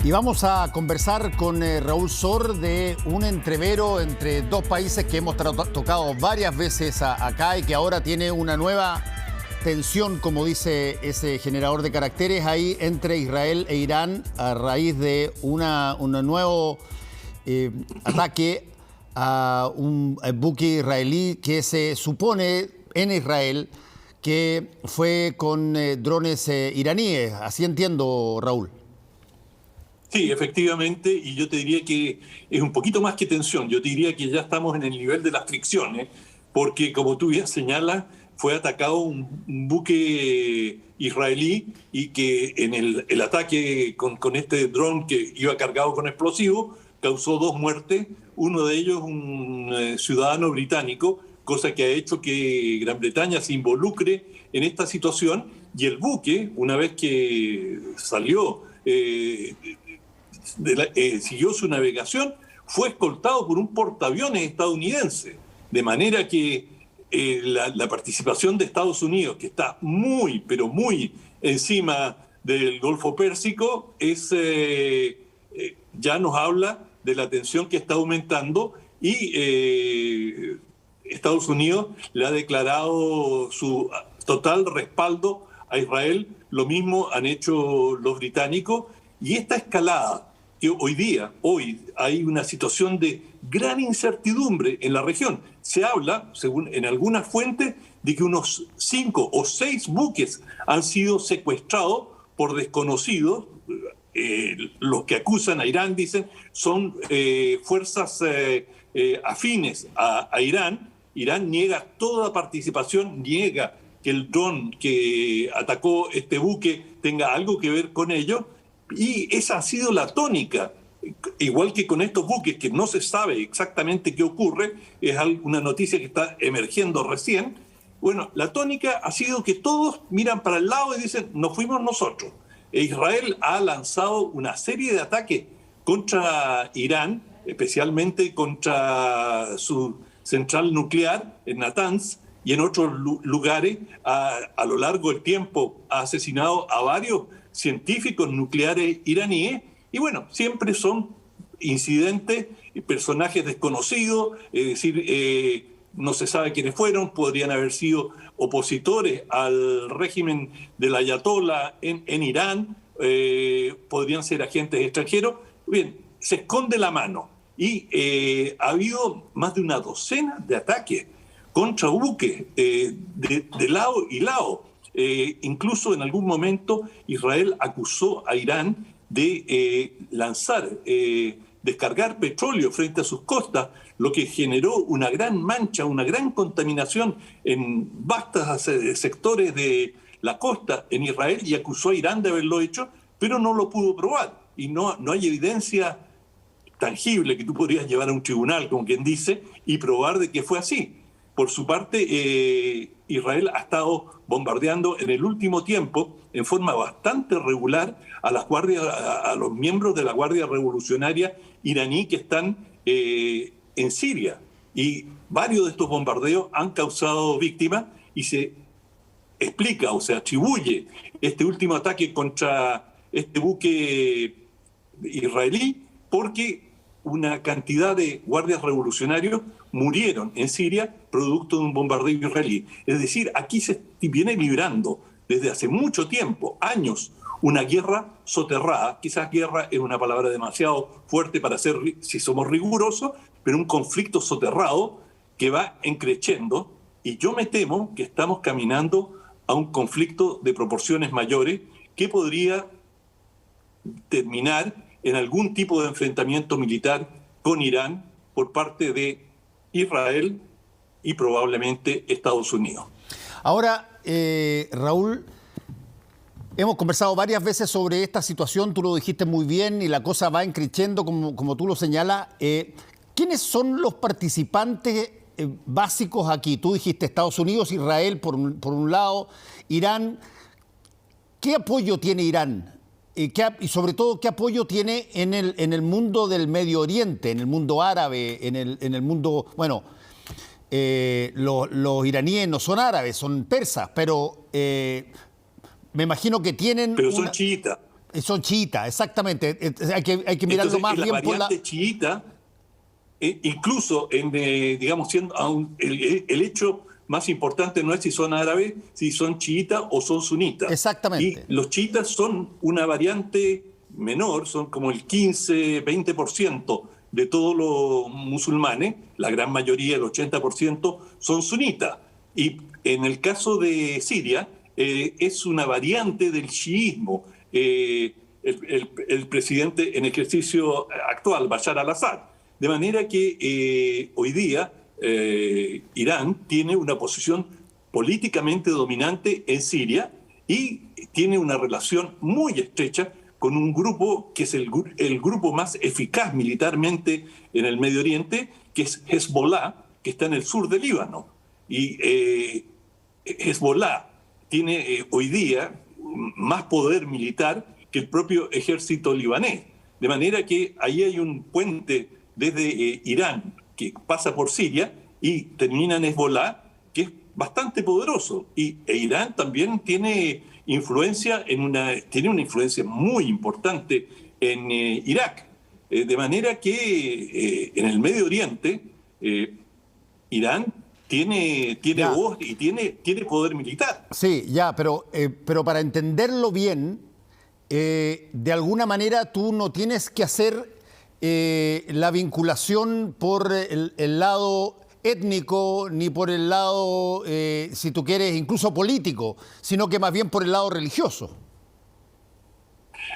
Y vamos a conversar con Raúl Sor de un entrevero entre dos países que hemos tocado varias veces acá y que ahora tiene una nueva tensión, como dice ese generador de caracteres, ahí entre Israel e Irán a raíz de un nuevo ataque a un buque israelí que se supone en Israel que fue con drones iraníes. Así entiendo, Raúl. Sí, efectivamente, y yo te diría que es un poquito más que tensión, yo te diría que ya estamos en el nivel de las fricciones, porque como tú bien señalas, fue atacado un buque israelí y que en el ataque con este dron que iba cargado con explosivos causó 2 muertes, uno de ellos un ciudadano británico, cosa que ha hecho que Gran Bretaña se involucre en esta situación, y el buque, una vez que salió... siguió su navegación, fue escoltado por un portaaviones estadounidense, de manera que la participación de Estados Unidos, que está muy, pero muy encima del Golfo Pérsico, ya nos habla de la tensión que está aumentando y Estados Unidos le ha declarado su total respaldo a Israel. Lo mismo han hecho los británicos, y esta escalada que hoy hay una situación de gran incertidumbre en la región. Se habla, según en algunas fuentes, de que unos 5 o 6 buques han sido secuestrados por desconocidos. Los que acusan a Irán, dicen, son fuerzas afines a Irán. Irán niega toda participación, niega que el dron que atacó este buque tenga algo que ver con ello. Y esa ha sido la tónica, igual que con estos buques, que no se sabe exactamente qué ocurre, es una noticia que está emergiendo recién. Bueno, la tónica ha sido que todos miran para el lado y dicen, no fuimos nosotros. Israel ha lanzado una serie de ataques contra Irán, especialmente contra su central nuclear en Natanz y en otros lugares. A lo largo del tiempo ha asesinado a varios científicos nucleares iraníes, y bueno, siempre son incidentes, personajes desconocidos, es decir, no se sabe quiénes fueron, podrían haber sido opositores al régimen del ayatollah en Irán, podrían ser agentes extranjeros. Bien, se esconde la mano, y ha habido más de una docena de ataques contra buques de lado y lado. Incluso en algún momento Israel acusó a Irán de descargar petróleo frente a sus costas, lo que generó una gran mancha, una gran contaminación en vastos sectores de la costa en Israel, y acusó a Irán de haberlo hecho, pero no lo pudo probar, y no hay evidencia tangible que tú podrías llevar a un tribunal, como quien dice, y probar de que fue así. Por su parte, Israel ha estado bombardeando en el último tiempo en forma bastante regular a los miembros de la Guardia Revolucionaria iraní que están en Siria. Y varios de estos bombardeos han causado víctimas, y se explica o se atribuye este último ataque contra este buque israelí porque una cantidad de guardias revolucionarios murieron en Siria producto de un bombardeo israelí. Es decir, aquí se viene librando desde hace mucho tiempo, años, una guerra soterrada. Quizás guerra es una palabra demasiado fuerte para ser, si somos rigurosos, pero un conflicto soterrado que va encreciendo, y yo me temo que estamos caminando a un conflicto de proporciones mayores que podría terminar en algún tipo de enfrentamiento militar con Irán por parte de Israel y probablemente Estados Unidos. Ahora, Raúl, hemos conversado varias veces sobre esta situación, tú lo dijiste muy bien, y la cosa va creciendo como tú lo señalas. ¿Quiénes son los participantes básicos aquí? Tú dijiste Estados Unidos, Israel por un lado, Irán. ¿Qué apoyo tiene Irán? Y sobre todo, ¿qué apoyo tiene en el mundo del Medio Oriente, en el mundo árabe, en el mundo... Bueno, los iraníes no son árabes, son persas, pero me imagino que tienen... Pero son chiitas. Son chiitas, exactamente. Hay que mirarlo Entonces, más la bien por la... variante chiita, incluso digamos, el hecho más importante no es si son árabes, si son chiitas o son sunitas. Y Exactamente. los chiitas son una variante menor, son como el 15-20% de todos los musulmanes, la gran mayoría, el 80%, son sunitas. Y en el caso de Siria, es una variante del chiismo. El presidente en ejercicio actual, Bashar al-Assad. De manera que hoy día Irán tiene una posición políticamente dominante en Siria y tiene una relación muy estrecha con un grupo que es el grupo más eficaz militarmente en el Medio Oriente, que es Hezbollah, que está en el sur del Líbano. Y Hezbollah tiene hoy día más poder militar que el propio ejército libanés. De manera que ahí hay un puente desde Irán que pasa por Siria y termina en Hezbollah, que es bastante poderoso. E Irán también tiene tiene una influencia muy importante en Irak. De manera que en el Medio Oriente Irán tiene voz y tiene poder militar. Sí, ya, pero para entenderlo bien, de alguna manera tú no tienes que hacer la vinculación por el lado étnico ni por el lado, si tú quieres, incluso político, sino que más bien por el lado religioso.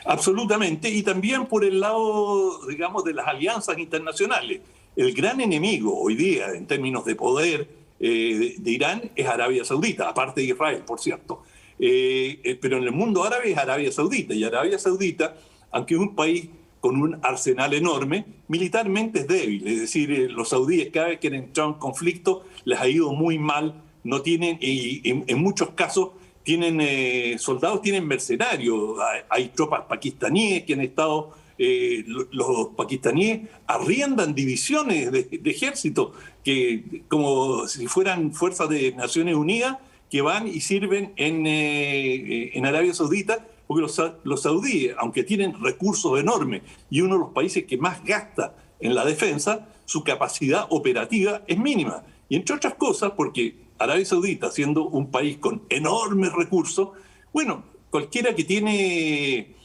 Absolutamente, y también por el lado, digamos, de las alianzas internacionales. El gran enemigo hoy día, en términos de poder de Irán, es Arabia Saudita, aparte de Israel, por cierto. Pero en el mundo árabe es Arabia Saudita, y Arabia Saudita, aunque es un país con un arsenal enorme, militarmente es débil. Es decir, los saudíes cada vez que han entrado en conflicto les ha ido muy mal, no tienen, y en muchos casos tienen soldados, tienen mercenarios, hay tropas pakistaníes que han estado, los pakistaníes arriendan divisiones de ejército, que como si fueran fuerzas de Naciones Unidas, que van y sirven en Arabia Saudita, porque los saudíes, aunque tienen recursos enormes y uno de los países que más gasta en la defensa, su capacidad operativa es mínima. Y entre otras cosas, porque Arabia Saudita, siendo un país con enormes recursos, bueno, cualquiera que tiene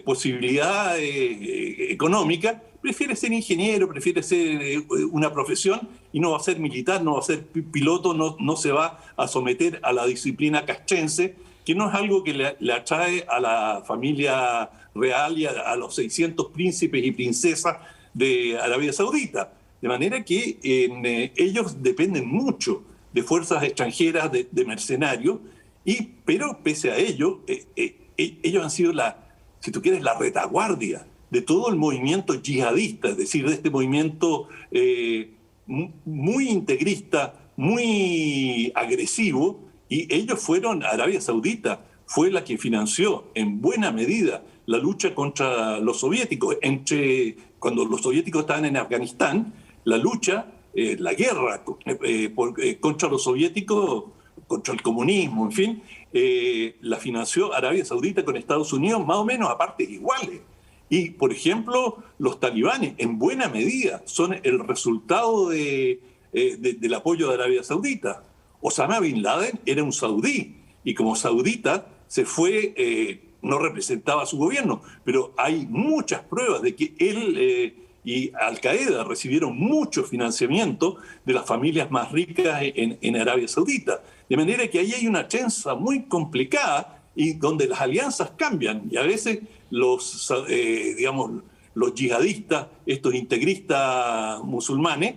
posibilidad económica, prefiere ser ingeniero, prefiere ser una profesión y no va a ser militar, no va a ser piloto, no se va a someter a la disciplina castrense, que no es algo que le atrae a la familia real y a los 600 príncipes y princesas de Arabia Saudita. De manera que ellos dependen mucho de fuerzas extranjeras, de mercenarios, pero pese a ello, ellos han sido si tú quieres, la retaguardia de todo el movimiento yihadista, es decir, de este movimiento muy integrista, muy agresivo, y Arabia Saudita fue la que financió en buena medida la lucha contra los soviéticos. Cuando los soviéticos estaban en Afganistán, la lucha, la guerra contra los soviéticos, contra el comunismo, en fin, la financió Arabia Saudita con Estados Unidos más o menos a partes iguales. Y, por ejemplo, los talibanes, en buena medida, son el resultado del apoyo de Arabia Saudita. Osama Bin Laden era un saudí, y como saudita se fue, no representaba a su gobierno, pero hay muchas pruebas de que él y Al-Qaeda recibieron mucho financiamiento de las familias más ricas en Arabia Saudita. De manera que ahí hay una trenza muy complicada y donde las alianzas cambian, y a veces los yihadistas, estos integristas musulmanes,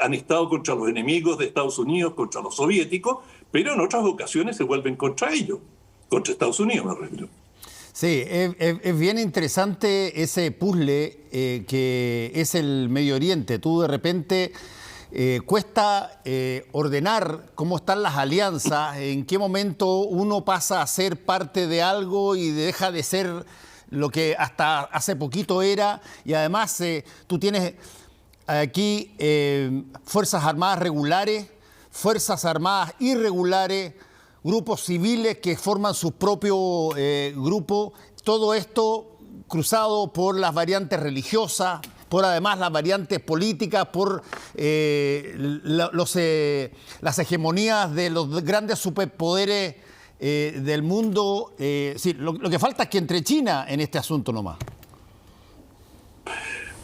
han estado contra los enemigos de Estados Unidos, contra los soviéticos, pero en otras ocasiones se vuelven contra ellos, contra Estados Unidos me refiero. Sí, es bien interesante ese puzzle que es el Medio Oriente. Tú de repente cuesta ordenar cómo están las alianzas, en qué momento uno pasa a ser parte de algo y deja de ser lo que hasta hace poquito era, y además tú tienes aquí Fuerzas Armadas regulares, Fuerzas Armadas irregulares, grupos civiles que forman su propio grupo, todo esto cruzado por las variantes religiosas, por además las variantes políticas, por las hegemonías de los grandes superpoderes del mundo. Sí, lo que falta es que entre China en este asunto nomás.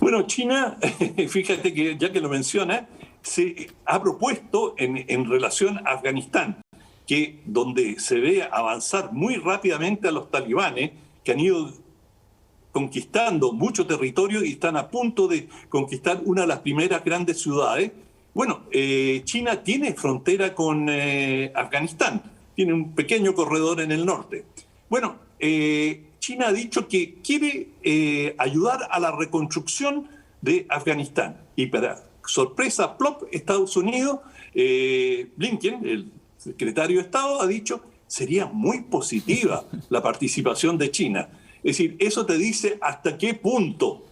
Bueno, China, fíjate que ya que lo menciona, se ha propuesto en relación a Afganistán, que donde se ve avanzar muy rápidamente a los talibanes, que han ido conquistando mucho territorio y están a punto de conquistar una de las primeras grandes ciudades. Bueno, China tiene frontera con Afganistán, tiene un pequeño corredor en el norte. Bueno, China ha dicho que quiere ayudar a la reconstrucción de Afganistán. Y para sorpresa, plop, Estados Unidos, Blinken, el secretario de Estado, ha dicho sería muy positiva la participación de China. Es decir, eso te dice hasta qué punto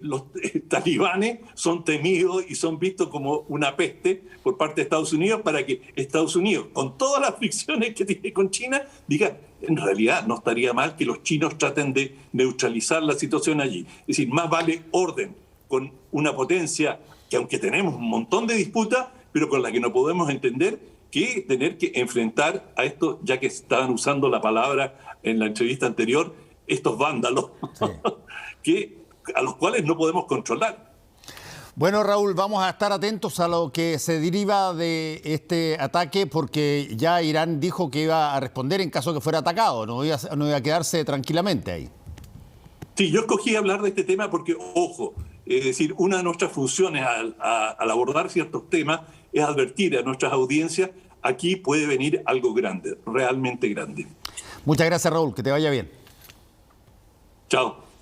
los talibanes son temidos y son vistos como una peste por parte de Estados Unidos, para que Estados Unidos, con todas las fricciones que tiene con China, diga, en realidad no estaría mal que los chinos traten de neutralizar la situación allí. Es decir, más vale orden con una potencia que, aunque tenemos un montón de disputas, pero con la que no podemos entender, que tener que enfrentar a esto, ya que estaban usando la palabra en la entrevista anterior, estos vándalos, sí. A los cuales no podemos controlar. Bueno, Raúl, vamos a estar atentos a lo que se deriva de este ataque, porque ya Irán dijo que iba a responder en caso que fuera atacado, no iba a quedarse tranquilamente ahí. Sí, yo escogí hablar de este tema porque, ojo, es decir, una de nuestras funciones al abordar ciertos temas es advertir a nuestras audiencias, aquí puede venir algo grande, realmente grande. Muchas gracias, Raúl, que te vaya bien. Chao.